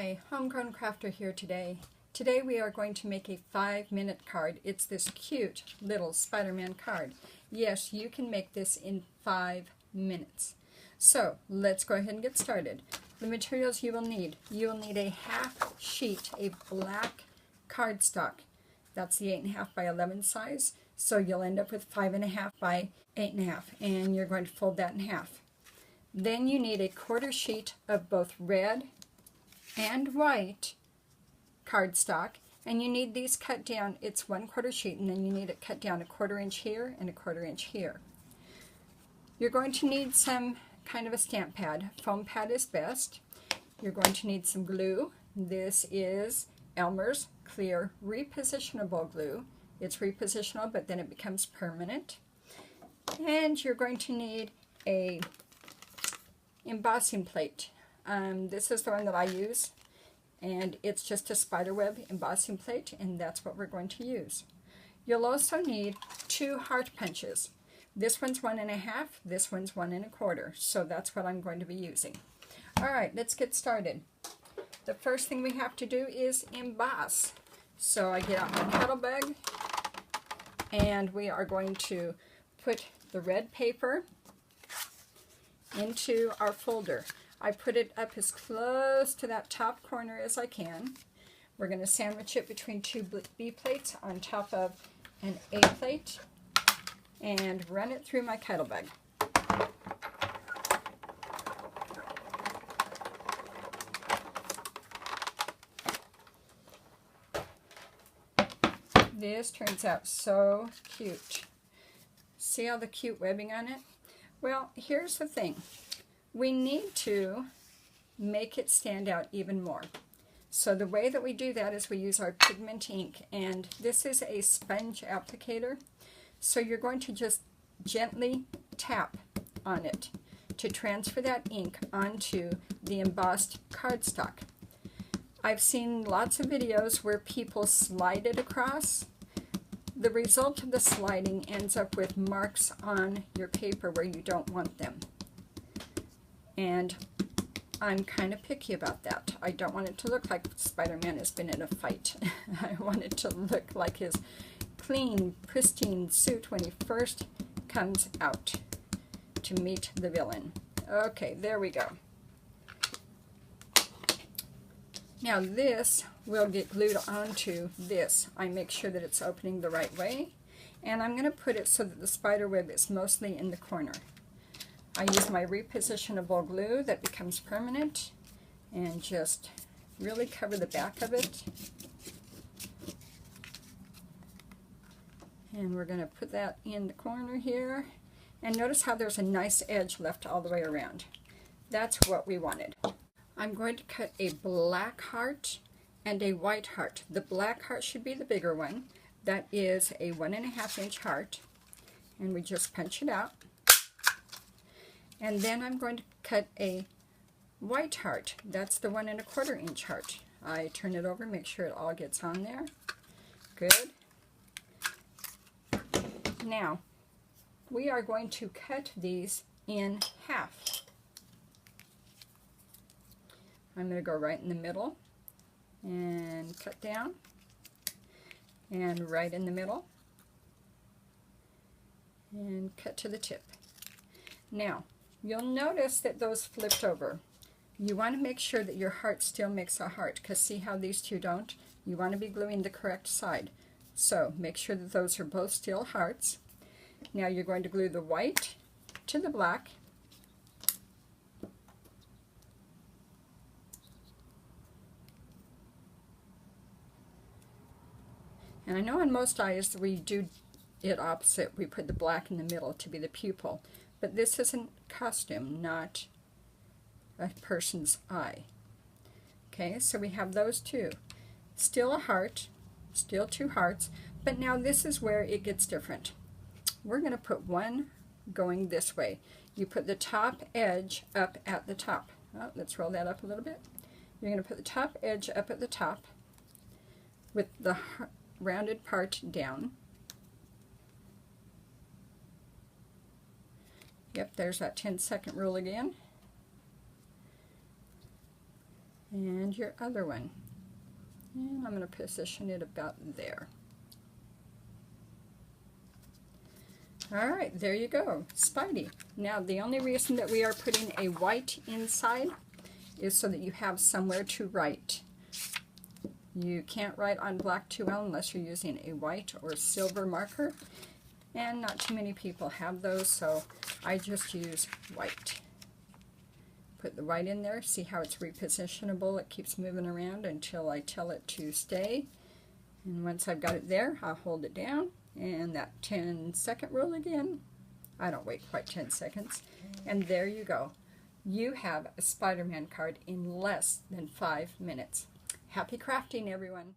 Hi, Homegrown Crafter here today. Today we are going to make a 5-minute card. It's this cute little Spider-Man card. Yes, you can make this in 5 minutes. So let's go ahead and get started. The materials you will need a half sheet, a black cardstock. That's the 8.5 by 11 size. So you'll end up with 5.5 by 8.5, and you're going to fold that in half. Then you need a quarter sheet of both red and white cardstock, and you need these cut down. It's 1/4 sheet, and then you need it cut down 1/4 inch here and 1/4 inch here. You're going to need some kind of a stamp pad. Foam pad is best. You're going to need some glue. This is Elmer's clear repositionable glue. It's repositionable, but then it becomes permanent. And you're going to need a embossing plate. This is the one that I use, and it's just a spiderweb embossing plate, and that's what we're going to use. You'll also need 2 heart punches. This one's 1.5, this one's 1.25, so that's what I'm going to be using. Alright, let's get started. The first thing we have to do is emboss. So I get out my kettle bag, and we are going to put the red paper into our folder. I put it up as close to that top corner as I can. We're going to sandwich it between 2 B plates on top of an A plate and run it through my kettle bag. This turns out so cute. See all the cute webbing on it? Well, here's the thing. We need to make it stand out even more. So the way that we do that is we use our pigment ink, and this is a sponge applicator. So you're going to just gently tap on it to transfer that ink onto the embossed cardstock. I've seen lots of videos where people slide it across. The result of the sliding ends up with marks on your paper where you don't want them. And I'm kind of picky about that. I don't want it to look like Spider-Man has been in a fight. I want it to look like his clean, pristine suit when he first comes out to meet the villain. Okay, there we go. Now this will get glued onto this. I make sure that it's opening the right way, and I'm going to put it so that the spider web is mostly in the corner. I use my repositionable glue that becomes permanent and just really cover the back of it. And we're going to put that in the corner here. And notice how there's a nice edge left all the way around. That's what we wanted. I'm going to cut a black heart and a white heart. The black heart should be the bigger one. That is a 1.5 inch heart. And we just punch it out. And then I'm going to cut a white heart. That's the 1.25 inch heart. I turn it over, make sure it all gets on there. Good. Now, we are going to cut these in half. I'm going to go right in the middle and cut down, and right in the middle, and cut to the tip. Now, you'll notice that those flipped over. You want to make sure that your heart still makes a heart, because see how these two don't? You want to be gluing the correct side. So make sure that those are both still hearts. Now you're going to glue the white to the black. And I know on most eyes we do it opposite. We put the black in the middle to be the pupil. But this is a costume, not a person's eye. Okay, so we have those two. Still a heart, still 2 hearts, but now this is where it gets different. We're going to put one going this way. You put the top edge up at the top. Oh, let's roll that up a little bit. You're going to put the top edge up at the top with the rounded part down. Yep, there's that 10-second rule again. And your other one. And I'm going to position it about there. Alright, there you go, Spidey. Now the only reason that we are putting a white inside is so that you have somewhere to write. You can't write on black 2L unless you're using a white or silver marker, and not too many people have those, so I just use white. Put the white in there, see how it's repositionable. It keeps moving around until I tell it to stay. And once I've got it there, I'll hold it down, and that 10-second rule again. I don't wait quite 10 seconds. And there you go. You have a Spider-Man card in less than 5 minutes. Happy crafting, everyone.